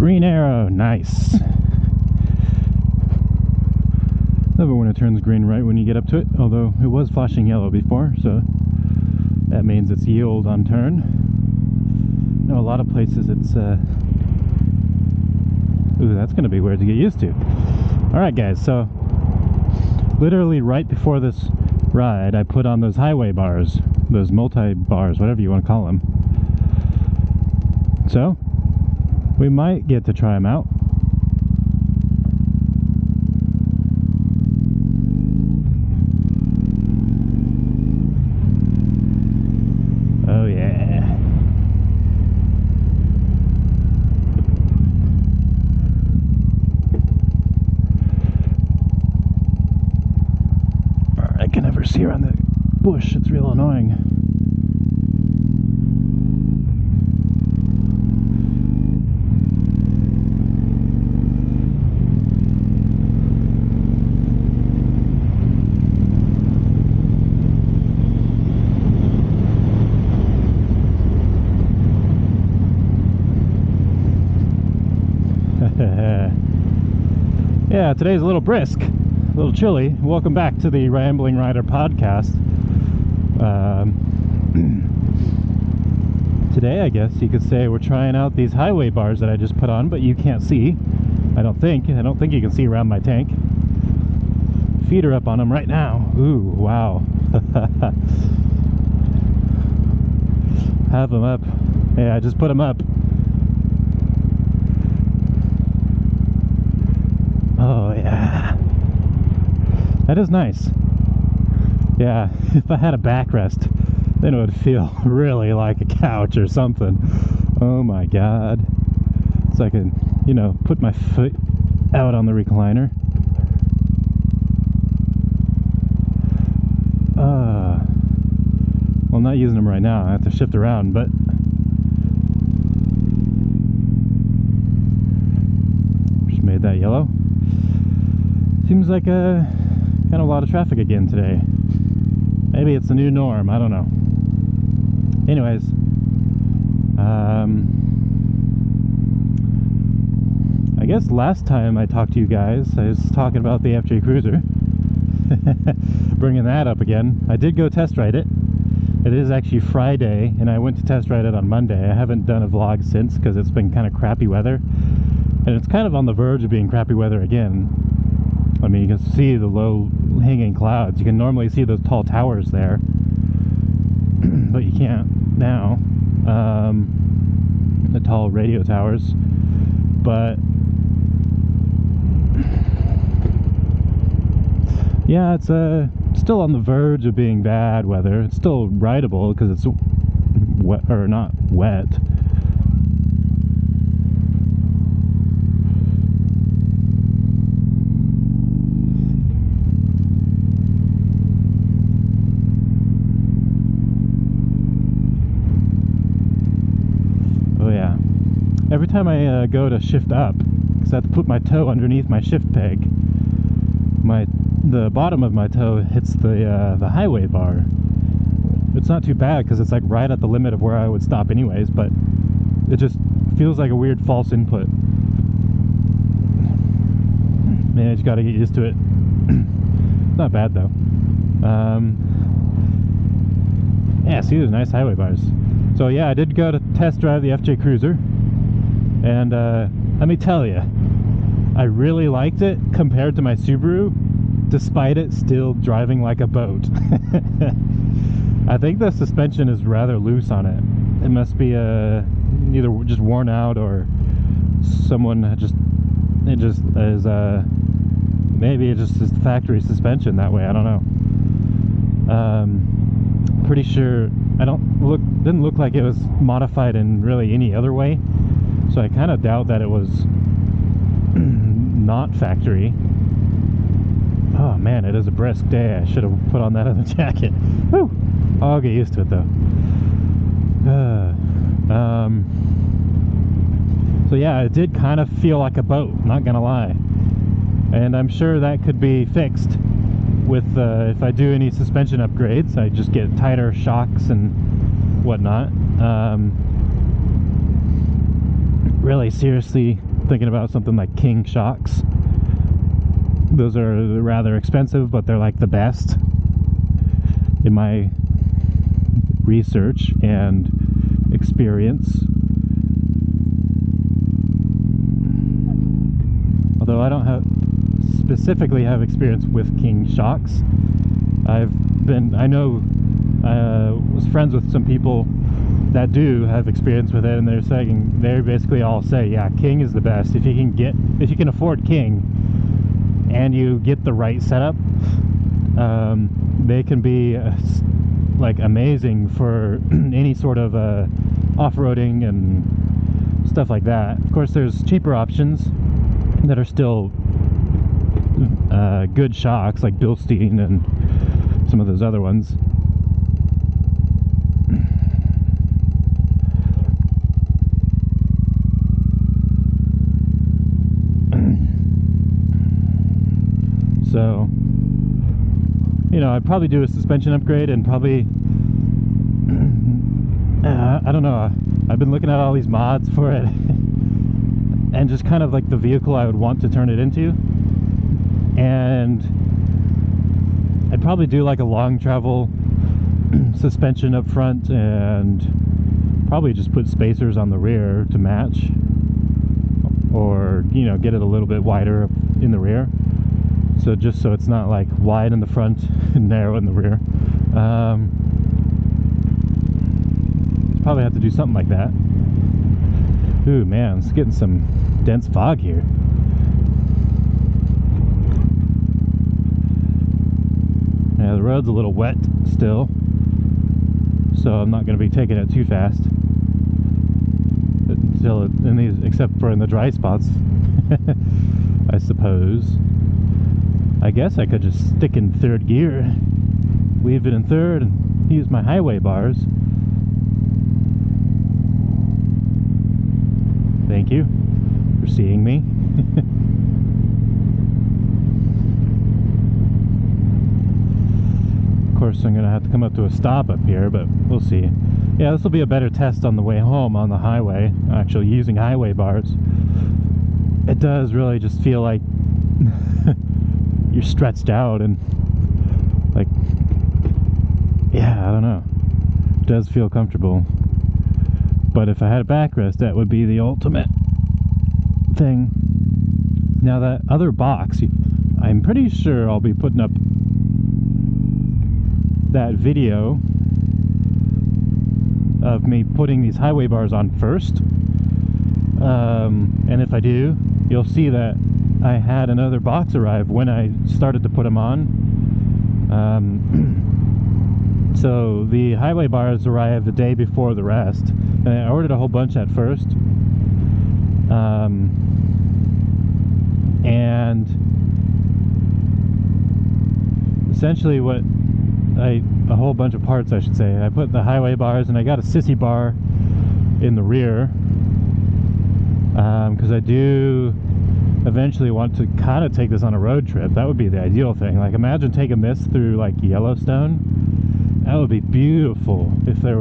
Green arrow, nice. Love it when it turns green right when you get up to it, although it was flashing yellow before, so that means it's yield on turn. I know a lot of places it's ooh, that's gonna be weird to get used to. Alright guys, so literally right before this ride I put on those highway bars, those multi-bars, whatever you want to call them. So we might get to try them out. Oh yeah. I can never see around the bush, it's real annoying. Yeah, today's a little brisk, a little chilly. Welcome back to the Rambling Rider podcast. Today, I guess you could say we're trying out these highway bars that I just put on, but you can't see. I don't think you can see around my tank. Feet are up on them right now. Ooh, wow. Have them up. Yeah, I just put them up. Oh yeah, that is nice. Yeah, if I had a backrest, then it would feel really like a couch or something. Oh my god. So I can, you know, put my foot out on the recliner. Well, I'm not using them right now. I have to shift around, but just made that yellow. Seems like kind of a lot of traffic again today. Maybe it's the new norm, I don't know. Anyways, I guess last time I talked to you guys, I was talking about the FJ Cruiser. Bringing that up again. I did go test ride it. It is actually Friday, and I went to test ride it on Monday. I haven't done a vlog since because it's been kind of crappy weather. And it's kind of on the verge of being crappy weather again. I mean, you can see the low hanging clouds. You can normally see those tall towers there, but you can't now. The tall radio towers. But yeah, it's still on the verge of being bad weather. It's still rideable because it's wet, or not wet. Every time I go to shift up, because I have to put my toe underneath my shift peg, the bottom of my toe hits the highway bar. It's not too bad because it's like right at the limit of where I would stop anyways, but it just feels like a weird false input. Man, you just gotta get used to it. Not bad though. Yeah, see, there's nice highway bars. So yeah, I did go to test drive the FJ Cruiser. And let me tell you, I really liked it compared to my Subaru, despite it still driving like a boat. I think the suspension is rather loose on it. It must be either just worn out or someone maybe it just is the factory suspension that way. I don't know. Pretty sure didn't look like it was modified in really any other way. So I kind of doubt that it was not factory. Oh man, it is a brisk day. I should have put on that other jacket. Woo! I'll get used to it though. So yeah, it did kind of feel like a boat, not gonna lie. And I'm sure that could be fixed with if I do any suspension upgrades. I just get tighter shocks and whatnot. Really seriously thinking about something like King shocks. Those are rather expensive, but they're like the best in my research and experience. Although I don't specifically have experience with King shocks. I was friends with some people that do have experience with it, and they basically all say, yeah, King is the best. If you can afford King and you get the right setup, they can be like amazing for any sort of off-roading and stuff like that. Of course, there's cheaper options that are still good shocks, like Bilstein and some of those other ones. So, I'd probably do a suspension upgrade and probably, I don't know, I've been looking at all these mods for it and just kind of like the vehicle I would want to turn it into. And I'd probably do like a long travel suspension up front and probably just put spacers on the rear to match, or get it a little bit wider in the rear, so just so it's not like wide in the front and narrow in the rear. Probably have to do something like that. Ooh man, it's getting some dense fog here. Yeah, the road's a little wet still, so I'm not going to be taking it too fast except for in the dry spots. I suppose. I guess I could just stick in third gear, leave it in third, and use my highway bars. Thank you for seeing me. Of course, I'm going to have to come up to a stop up here, but we'll see. Yeah, this will be a better test on the way home on the highway, actually using highway bars. It does really just feel like you're stretched out and like, yeah, I don't know. It does feel comfortable. But if I had a backrest, that would be the ultimate thing. Now that other box, I'm pretty sure I'll be putting up that video of me putting these highway bars on first. And if I do, you'll see that I had another box arrive when I started to put them on. So the highway bars arrived the day before the rest, and I ordered a whole bunch at first. And essentially a whole bunch of parts, I should say. I put the highway bars, and I got a sissy bar in the rear, because I do eventually want to kind of take this on a road trip. That would be the ideal thing. Like, imagine taking this through like Yellowstone. That would be beautiful if it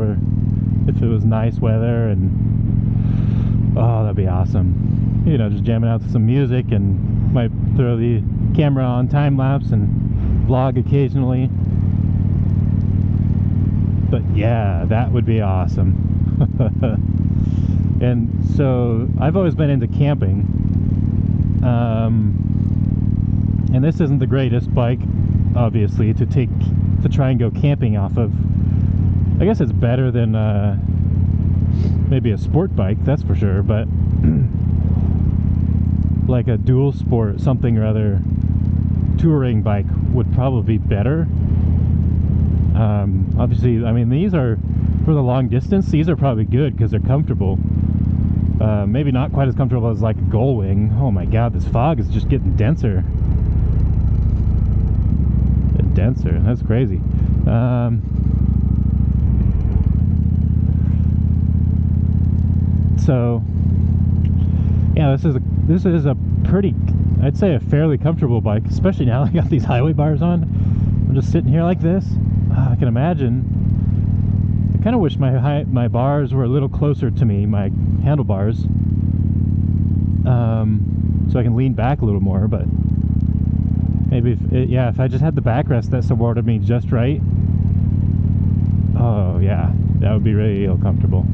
was nice weather, and oh, that'd be awesome. Just jamming out to some music, and might throw the camera on time lapse and vlog occasionally. But yeah, that would be awesome. And so I've always been into camping, and this isn't the greatest bike, obviously, to try and go camping off of. I guess it's better than maybe a sport bike, that's for sure, but like a dual sport, something or other, touring bike would probably be better. Obviously, I mean, these are, for the long distance, these are probably good because they're comfortable. Maybe not quite as comfortable as like a Gullwing. Oh my god, this fog is just getting denser and denser. That's crazy. So yeah, this is a pretty, I'd say a fairly comfortable bike, especially now I got these highway bars on. I'm just sitting here like this. I can imagine. I kind of wish my bars were a little closer to me, my handlebars. so I can lean back a little more. But maybe if I just had the backrest that supported me just right, oh yeah, that would be really uncomfortable.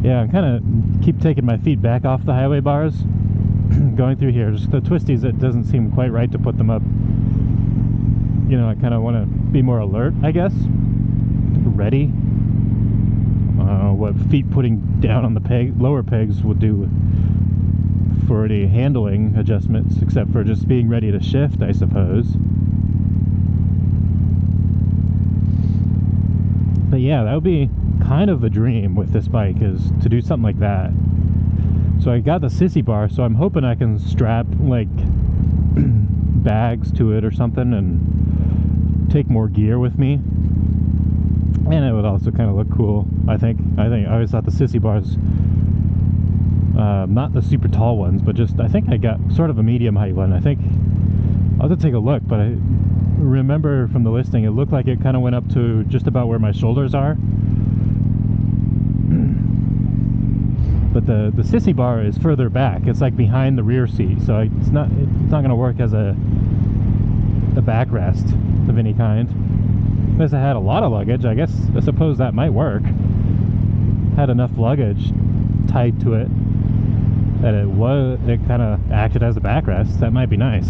Yeah, I'm kind of keep taking my feet back off the highway bars going through here. Just the twisties, it doesn't seem quite right to put them up. You know, I kind of want to be more alert, I guess, ready. What feet putting down on the lower pegs will do for any handling adjustments, except for just being ready to shift, I suppose. But yeah, that would be kind of a dream with this bike, is to do something like that. So I got the sissy bar, so I'm hoping I can strap like bags to it or something and take more gear with me. And it would also kind of look cool, I think. I always thought the sissy bars, not the super tall ones, but just, I think I got sort of a medium height one. I think, I'll have to take a look, but I remember from the listing, it looked like it kind of went up to just about where my shoulders are. But the sissy bar is further back. It's like behind the rear seat, so it's not going to work as a backrest of any kind. Unless I had a lot of luggage, I suppose that might work. Had enough luggage tied to it that it kind of acted as a backrest. That might be nice.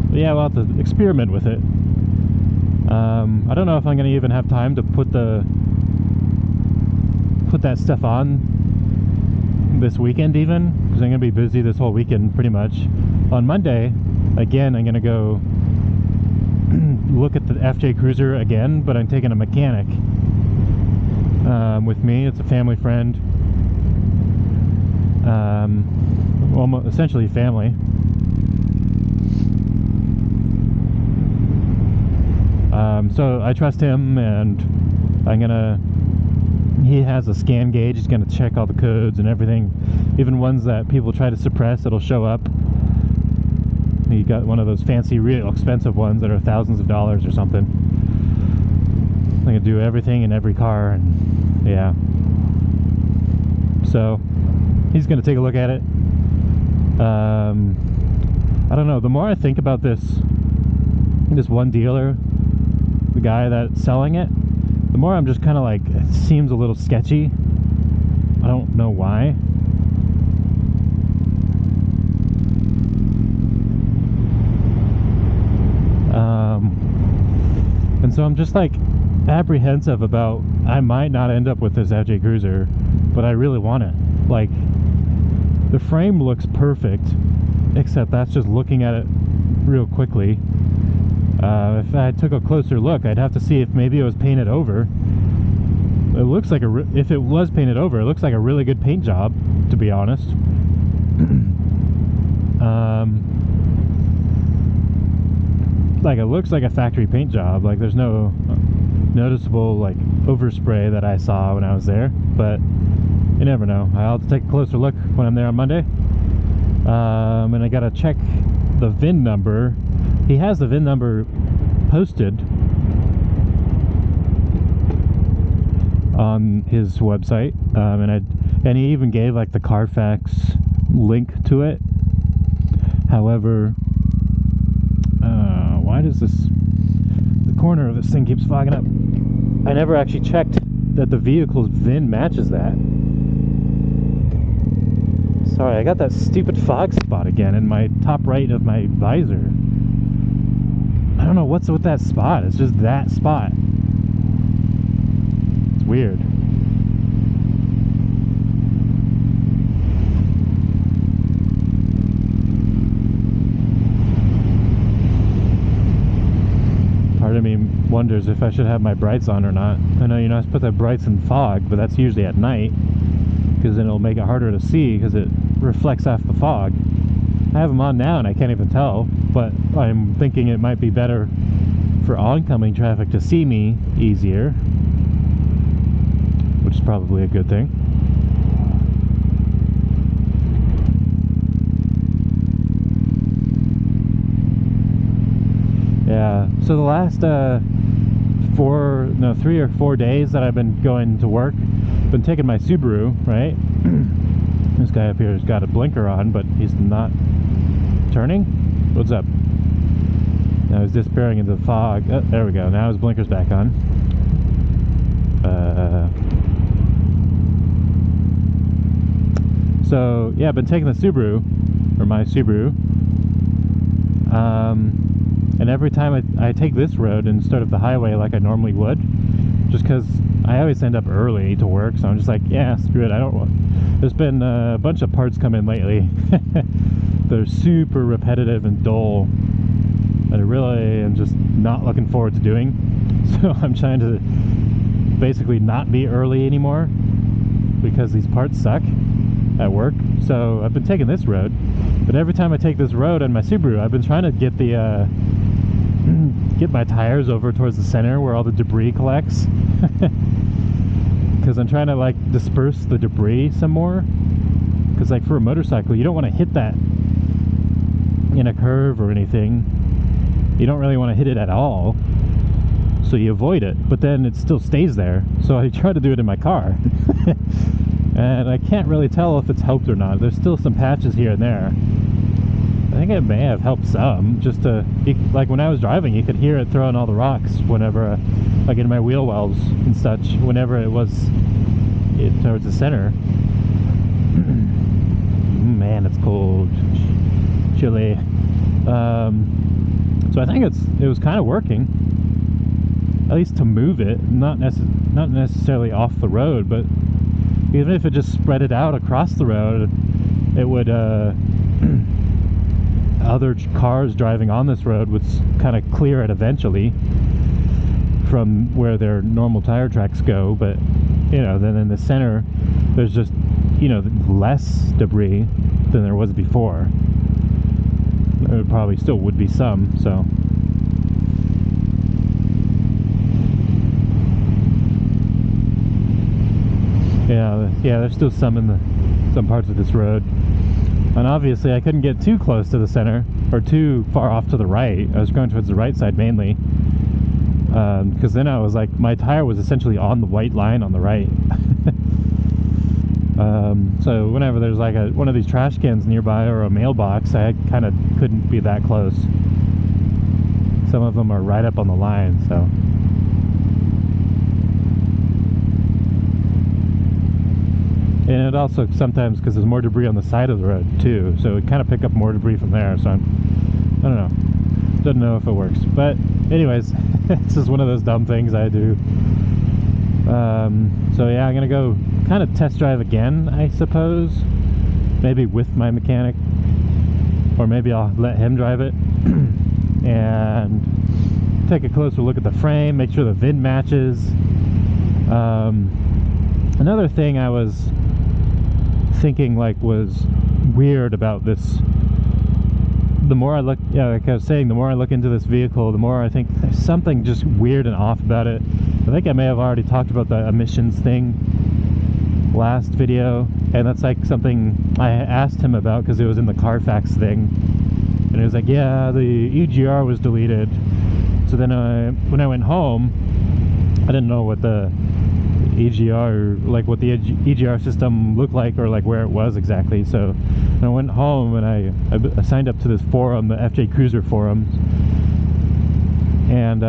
But yeah, we'll have to experiment with it. I don't know if I'm going to even have time to put that stuff on this weekend even, because I'm going to be busy this whole weekend pretty much. On Monday, again, I'm going to go look at the FJ Cruiser again, but I'm taking a mechanic with me. It's a family friend, almost essentially family. So I trust him, and he has a scan gauge. He's gonna check all the codes and everything, even ones that people try to suppress, it'll show up. He got one of those fancy, real expensive ones that are thousands of dollars or something. I can do everything in every car, and yeah. So he's gonna take a look at it. I don't know, the more I think about this one dealer, the guy that's selling it, the more I'm just kind of like, it seems a little sketchy. I don't know why. And so I'm just like apprehensive about, I might not end up with this FJ Cruiser, but I really want it. Like, the frame looks perfect, except that's just looking at it real quickly. If I took a closer look, I'd have to see if maybe it was painted over. It looks like if it was painted over, it looks like a really good paint job, to be honest. Like, it looks like a factory paint job. Like, there's no noticeable like overspray that I saw when I was there, but you never know. I'll have to take a closer look when I'm there on Monday. And I gotta check the VIN number. He has the VIN number posted on his website, and he even gave like the Carfax link to it. However, why does the corner of this thing keeps fogging up? I never actually checked that the vehicle's VIN matches that. Sorry, I got that stupid fog spot again in my top right of my visor. I don't know what's with that spot. It's just that spot. It's weird. Part of me wonders if I should have my brights on or not. I know you're not supposed to put the brights in fog, but that's usually at night, because then it'll make it harder to see because it reflects off the fog. I have them on now and I can't even tell, but I'm thinking it might be better for oncoming traffic to see me easier, which is probably a good thing. Yeah, so the last know, 3 or 4 days that I've been going to work, been taking my Subaru, right? This guy up here has got a blinker on, but he's not turning. What's up? Now he's disappearing into the fog. Oh, there we go. Now his blinker's back on. So yeah, I've been taking the Subaru, or my Subaru, and every time I take this road instead of the highway like I normally would, just because I always end up early to work, so I'm just like, yeah, screw it. I don't want. There's been a bunch of parts come in lately. They're super repetitive and dull, and I really am just not looking forward to doing. So I'm trying to basically not be early anymore because these parts suck at work. So I've been taking this road, but every time I take this road on my Subaru, I've been trying to get the get my tires over towards the center where all the debris collects, because I'm trying to like disperse the debris some more, because like for a motorcycle you don't want to hit that in a curve or anything. You don't really want to hit it at all, so you avoid it, but then it still stays there. So I try to do it in my car. And I can't really tell if it's helped or not. There's still some patches here and there. I think it may have helped some, just to, like when I was driving, you could hear it throwing all the rocks whenever, like in my wheel wells and such, whenever it was towards the center. Man, it's cold. Chilly. So I think it was kind of working, at least to move it, not necessarily off the road, but even if it just spread it out across the road, it would, other cars driving on this road would kind of clear it eventually from where their normal tire tracks go. But, you know, then in the center, there's just, you know, less debris than there was before. There probably still would be some, so. Yeah, there's still some in some parts of this road. And obviously I couldn't get too close to the center, or too far off to the right. I was going towards the right side mainly, because then I was like, my tire was essentially on the white line on the right. So whenever there's like one of these trash cans nearby or a mailbox, I kind of couldn't be that close. Some of them are right up on the line, so. And it also sometimes, because there's more debris on the side of the road too, so it kind of pick up more debris from there. So I don't know, doesn't know if it works, but anyways, this is one of those dumb things I do. So yeah, I'm gonna go kind of test drive again, I suppose, maybe with my mechanic, or maybe I'll let him drive it and take a closer look at the frame, make sure the VIN matches. Another thing I was thinking like was weird about this, the more I look, yeah, like I was saying, the more I look into this vehicle, the more I think there's something just weird and off about it. I think I may have already talked about the emissions thing last video, and that's like something I asked him about because it was in the Carfax thing, and he was like, yeah, the EGR was deleted. So then when I went home, I didn't know what the EGR, like what the EGR system looked like, or like where it was exactly. So I went home and I signed up to this forum, the FJ Cruiser forums, and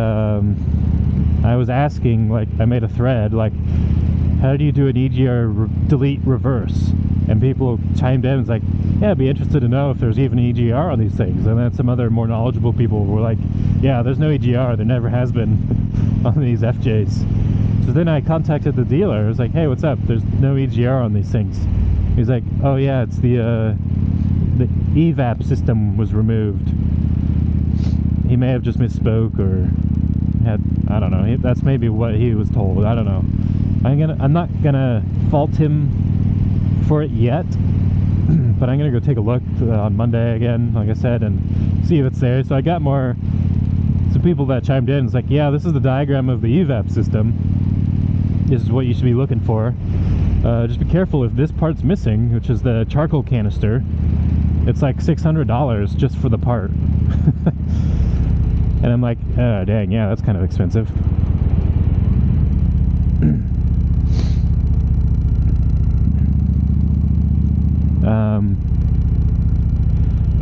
I was asking, like, I made a thread like, how do you do an EGR delete reverse? And people chimed in and was like, yeah, I'd be interested to know if there's even an EGR on these things. And then some other more knowledgeable people were like, yeah, there's no EGR, there never has been on these FJs. So then I contacted the dealer. I was like, hey, what's up? There's no EGR on these things. He's like, oh yeah, it's the evap system was removed. He may have just misspoke, or had, I don't know, that's maybe what he was told. I don't know. I'm not gonna fault him for it yet, but I'm gonna go take a look on Monday again, like I said, and see if it's there. So I got some people that chimed in. It's like, yeah, this is the diagram of the evap system. This is what you should be looking for. Just be careful if this part's missing, which is the charcoal canister. It's like $600 just for the part. And I'm like, oh, dang, yeah, that's kind of expensive.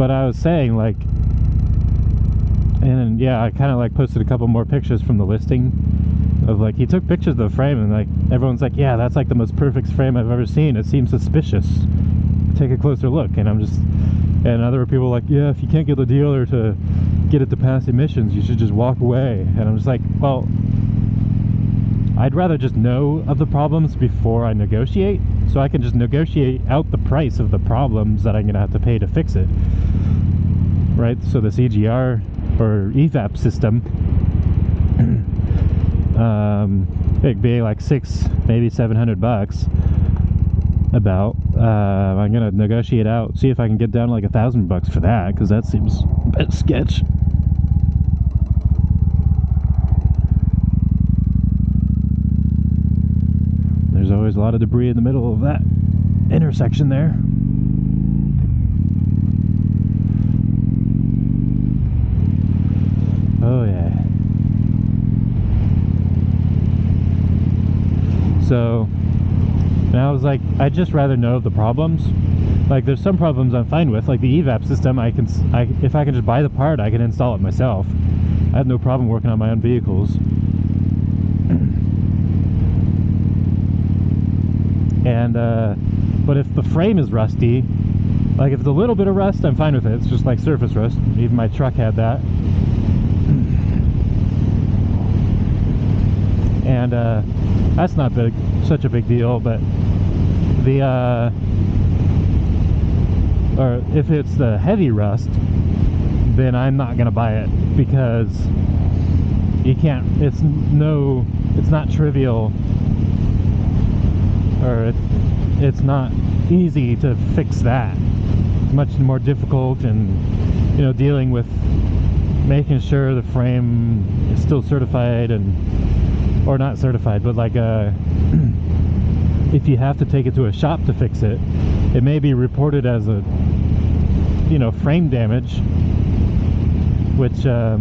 But I was saying, like, and yeah, I kind of like posted a couple more pictures from the listing of, like, he took pictures of the frame, and like everyone's like, yeah, that's like the most perfect frame I've ever seen. It seems suspicious. Take a closer look. And I'm just, and other people are like, yeah, if you can't get the dealer to get it to pass emissions, you should just walk away. And I'm just like, well, I'd rather just know of the problems before I negotiate, so I can just negotiate out the price of the problems that I'm gonna have to pay to fix it, right? So this EGR or EVAP system, it'd be like $600, maybe $700 about. I'm gonna negotiate out, see if I can get down to like $1,000 for that, because that seems a bit sketch. There's always a lot of debris in the middle of that intersection there. Oh yeah. So, and I was like, I'd just rather know the problems. Like, there's some problems I'm fine with, like the EVAP system. If I can just buy the part, I can install it myself. I have no problem working on my own vehicles. And but if the frame is rusty, like if it's a little bit of rust, I'm fine with it. It's just like surface rust. Even my truck had that. And that's not such a big deal. But the or if it's the heavy rust, then I'm not gonna buy it, because you can't. It's not trivial, or it's not easy to fix that. It's much more difficult, and you know, dealing with making sure the frame is still certified, or not certified, but like if you have to take it to a shop to fix it, it may be reported as a, you know, frame damage, which I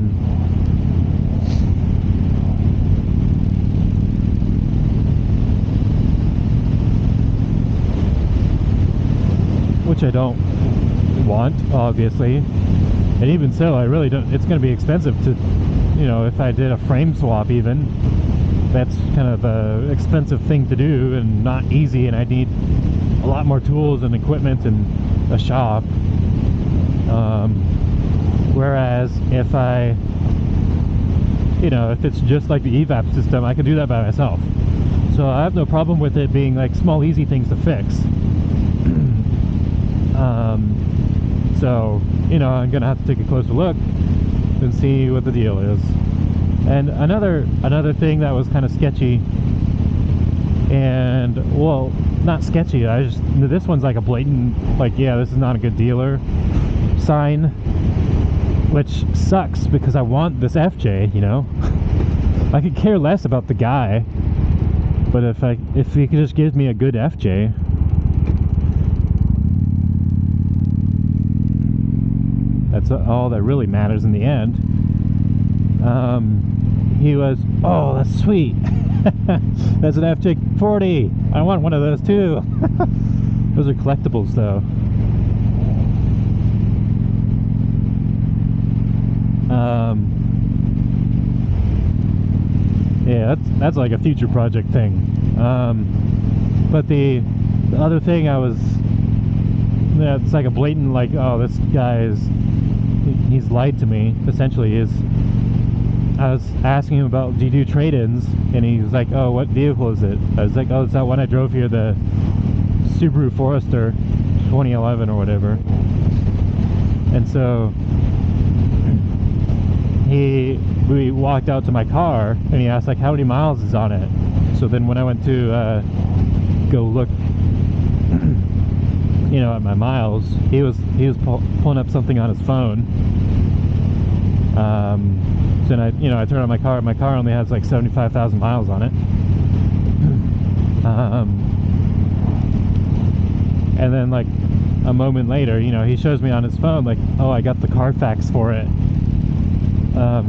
don't want, obviously. And even so, I really don't. It's going to be expensive to, you know, if I did a frame swap, even that's kind of a expensive thing to do, and not easy, and I need a lot more tools and equipment and a shop. Whereas if I, you know, if it's just like the EVAP system, I can do that by myself. So I have no problem with it being like small, easy things to fix. So, you know, I'm gonna have to take a closer look and see what the deal is. And another thing that was kind of sketchy, and well, not sketchy, this one's like a blatant, like, yeah, this is not a good dealer sign, which sucks, because I want this FJ, you know. I could care less about the guy, but if he could just give me a good FJ, that's all that really matters in the end. He was, oh, that's sweet. That's an FJ40. I want one of those too. Those are collectibles though. Yeah, that's like a future project thing. But the other thing it's like a blatant, like, oh, this guy he's lied to me, essentially, is I was asking him about, do you do trade-ins? And he was like, oh, what vehicle is it? I was like, oh, it's that one I drove here, the Subaru Forester 2011 or whatever. And so we walked out to my car, and he asked, like, how many miles is on it? So then when I went to go look, you know, at my miles, he was pulling up something on his phone. So then I turned on my car. My car only has like 75,000 miles on it. And then like a moment later, you know, he shows me on his phone, like, oh, I got the Carfax for it.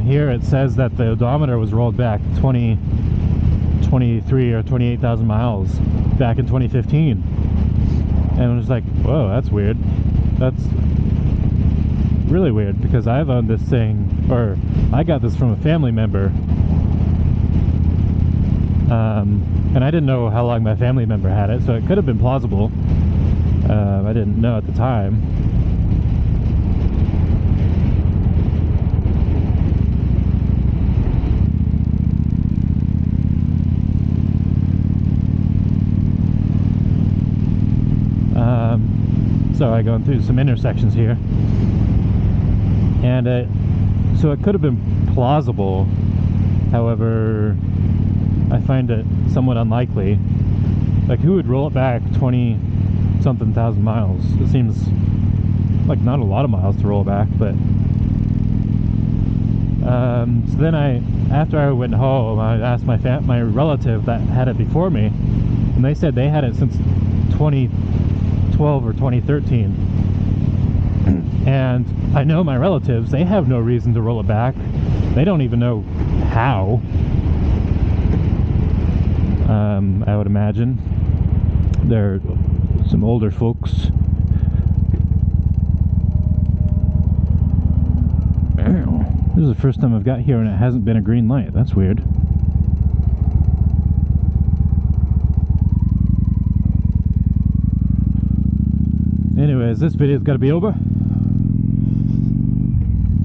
Here it says that the odometer was rolled back 23 or 28,000 miles back in 2015. And I was like, whoa, that's weird. really weird because I've owned this thing, or I got this from a family member, and I didn't know how long my family member had it, so it could have been plausible. I didn't know at the time. So I go through some intersections here, and so it could have been plausible. However, I find it somewhat unlikely. Like, who would roll it back 20-something thousand miles? It seems like not a lot of miles to roll back, but so then after I went home, I asked my relative that had it before me, and they said they had it since 2012 or 2013. And I know my relatives, they have no reason to roll it back. They don't even know how. I would imagine they're some older folks. This is the first time I've got here and it hasn't been a green light. That's weird. Anyways, this video's got to be over.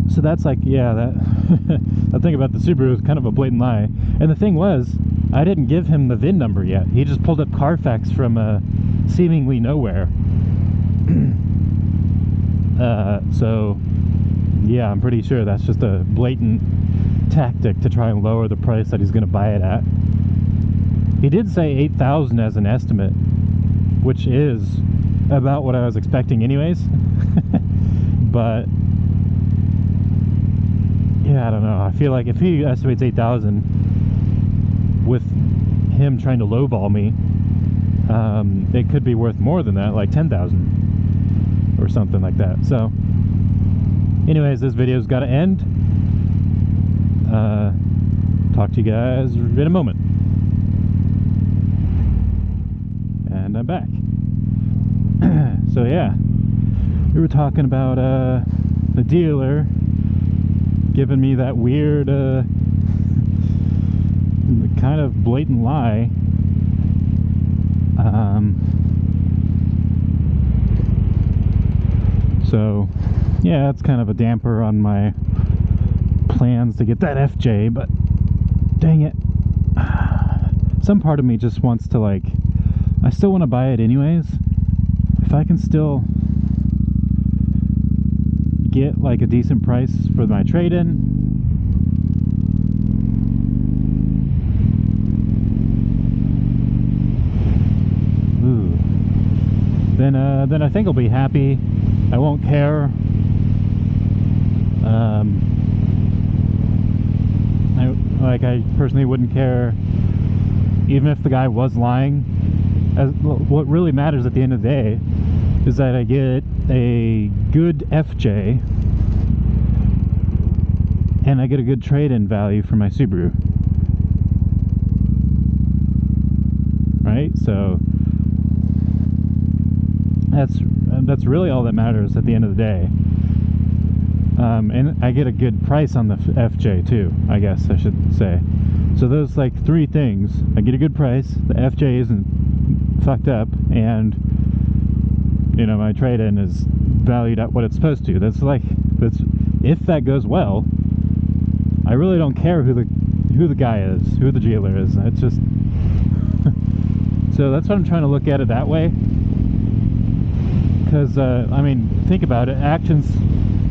So that's like, yeah, that thing about the Subaru is kind of a blatant lie. And the thing was, I didn't give him the VIN number yet. He just pulled up Carfax from seemingly nowhere. So yeah, I'm pretty sure that's just a blatant tactic to try and lower the price that he's going to buy it at. He did say 8,000 as an estimate, which is about what I was expecting anyways. But yeah, I don't know. I feel like if he estimates 8,000 with him trying to lowball me, it could be worth more than that, like 10,000 or something like that. So anyways, this video's got to end. Talk to you guys in a moment. And I'm back. So yeah, we were talking about the dealer giving me that weird kind of blatant lie. So yeah, it's kind of a damper on my plans to get that FJ, but dang it, some part of me just wants to, like, I still want to buy it anyways. If I can still get like a decent price for my trade-in, then I think I'll be happy. I won't care. I personally wouldn't care even if the guy was lying. What really matters at the end of the day is that I get a good FJ and I get a good trade-in value for my Subaru, right? So that's really all that matters at the end of the day. And I get a good price on the FJ too, I guess I should say. So those, like, three things: I get a good price, the FJ isn't fucked up, and you know, my trade-in is valued at what it's supposed to. That's if that goes well, I really don't care who the guy is, who the dealer is. It's just so that's what I'm trying to look at it that way. Because I mean, think about it. Actions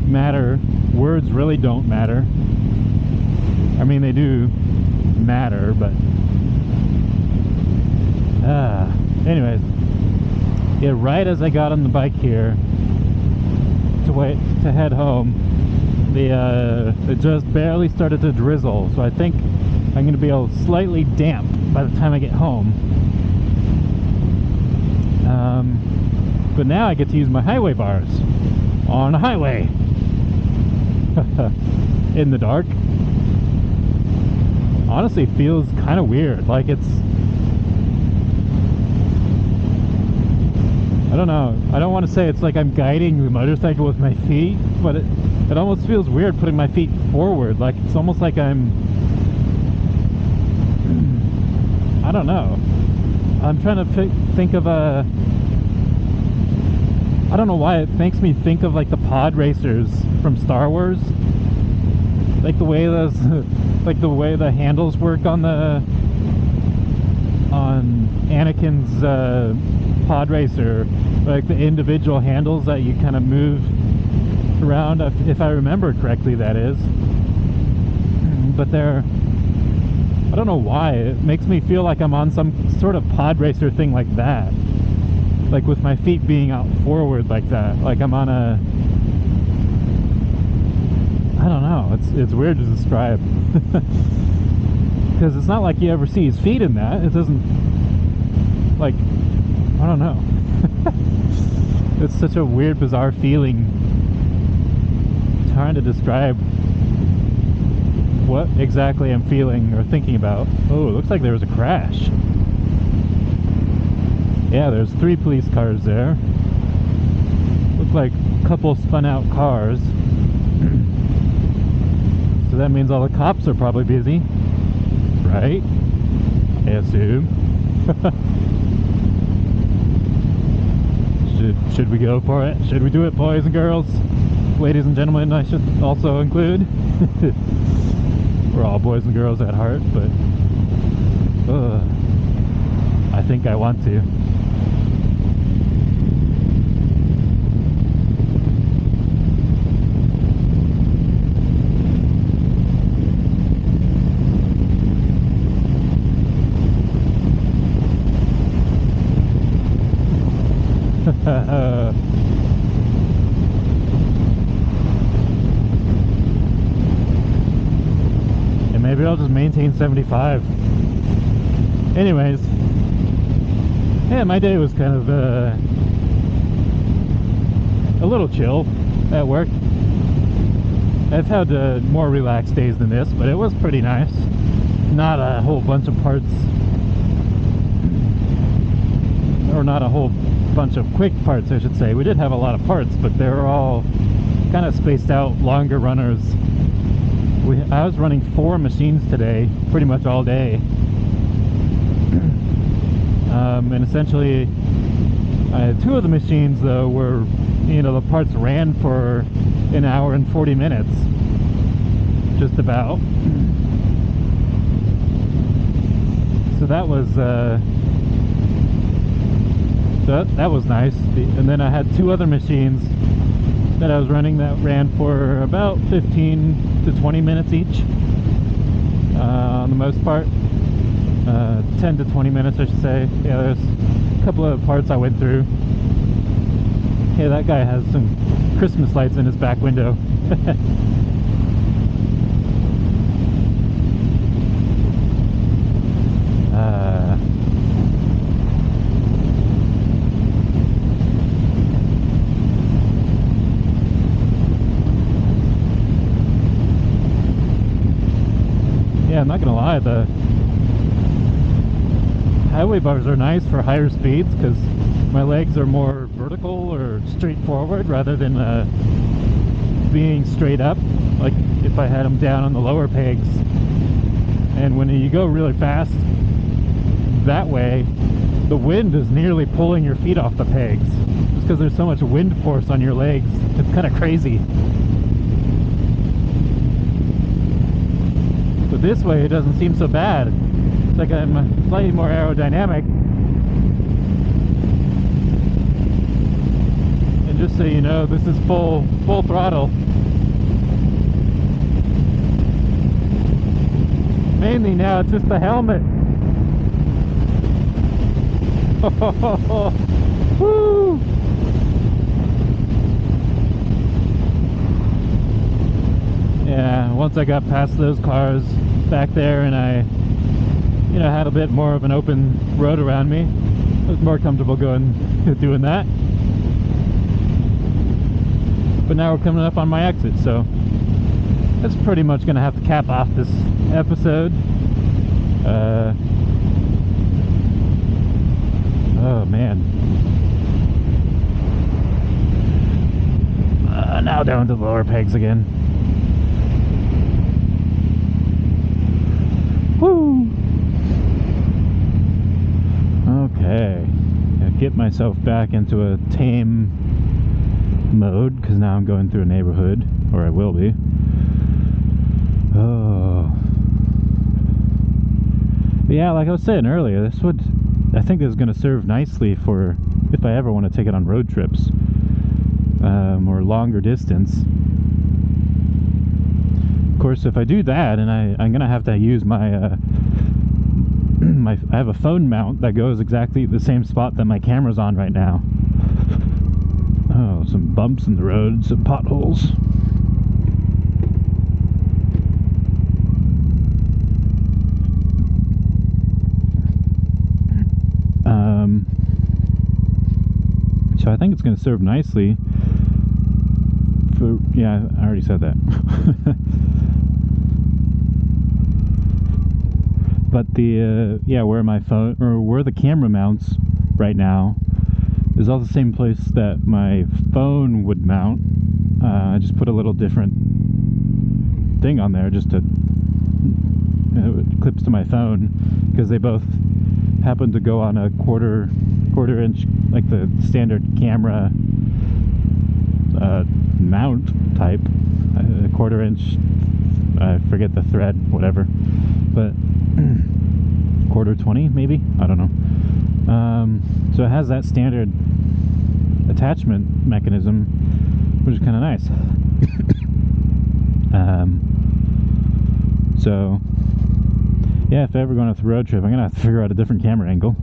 matter. Words really don't matter. I mean, they do matter, but anyways, yeah, right as I got on the bike here to head home, it just barely started to drizzle, so I think I'm going to be slightly damp by the time I get home. But now I get to use my highway bars on a highway in the dark. Honestly, feels kind of weird. Like, it's, I I don't know. I don't want to say it's like I'm guiding the motorcycle with my feet, but it almost feels weird putting my feet forward. Like it's almost like I'm... I don't know. I'm trying to think of a... I don't know why it makes me think of like the pod racers from Star Wars. Like the way those... like the way the handles work on Anakin's pod racer, like the individual handles that you kind of move around, if I remember correctly, that is. But they're, I don't know why, it makes me feel like I'm on some sort of pod racer thing like that, like with my feet being out forward like that, like I'm on a, I don't know, it's weird to describe. Because it's not like you ever see his feet in that. It doesn't, like, I don't know. It's such a weird, bizarre feeling. Trying to describe what exactly I'm feeling or thinking about. Oh, it looks like there was a crash. Yeah, there's 3 police cars there. Look like a couple spun out cars. So that means all the cops are probably busy. Right? I assume. Should we go for it? Should we do it, boys and girls? Ladies and gentlemen, I should also include. We're all boys and girls at heart, but I think I want to. And maybe I'll just maintain 75. Anyways, yeah, my day was kind of a little chill at work. I've had more relaxed days than this, but it was pretty nice. Not a whole bunch of parts, or not a whole bunch of quick parts, I should say. We did have a lot of parts, but they were all kind of spaced out, longer runners. I was running 4 machines today, pretty much all day. And essentially, 2 of the machines, though, were, you know, the parts ran for an hour and 40 minutes. Just about. So that was, that was nice. And then I had 2 other machines that I was running that ran for about 15 to 20 minutes each, on the most part. 10 to 20 minutes, I should say. Yeah, there's a couple of parts I went through. Hey, that guy has some Christmas lights in his back window. Yeah, I'm not gonna lie, the highway bars are nice for higher speeds because my legs are more vertical or straightforward rather than being straight up, like if I had them down on the lower pegs. And when you go really fast that way, the wind is nearly pulling your feet off the pegs just because there's so much wind force on your legs. It's kind of crazy. But this way it doesn't seem so bad. It's like I'm slightly more aerodynamic. And just so you know, this is full throttle. Mainly now it's just the helmet. Woo! Yeah, once I got past those cars back there and I, you know, had a bit more of an open road around me, I was more comfortable doing that. But now we're coming up on my exit, so that's pretty much going to have to cap off this episode. Oh man. down to the lower pegs again. Woo! Okay. Gotta get myself back into a tame mode, because now I'm going through a neighborhood, or I will be. Oh. But yeah, like I was saying earlier, I think this is going to serve nicely for if I ever want to take it on road trips, or longer distance. Of course, if I do that, and I'm going to have to use my I have a phone mount that goes exactly the same spot that my camera's on right now. Oh, some bumps in the road, some potholes. So I think it's going to serve nicely for, yeah, I already said that. But the, yeah, where my phone, or where the camera mounts right now is all the same place that my phone would mount. I just put a little different thing on there just to, it clips to my phone, because they both happen to go on a quarter inch, like the standard camera mount type, a quarter inch, I forget the thread, whatever, but quarter 20 maybe, I don't know. So it has that standard attachment mechanism, which is kind of nice. So yeah, if I ever go on a road trip, I'm gonna have to figure out a different camera angle.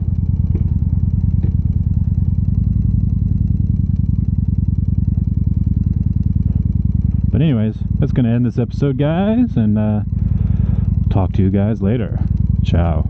But anyways, that's gonna end this episode, guys, and talk to you guys later. Ciao.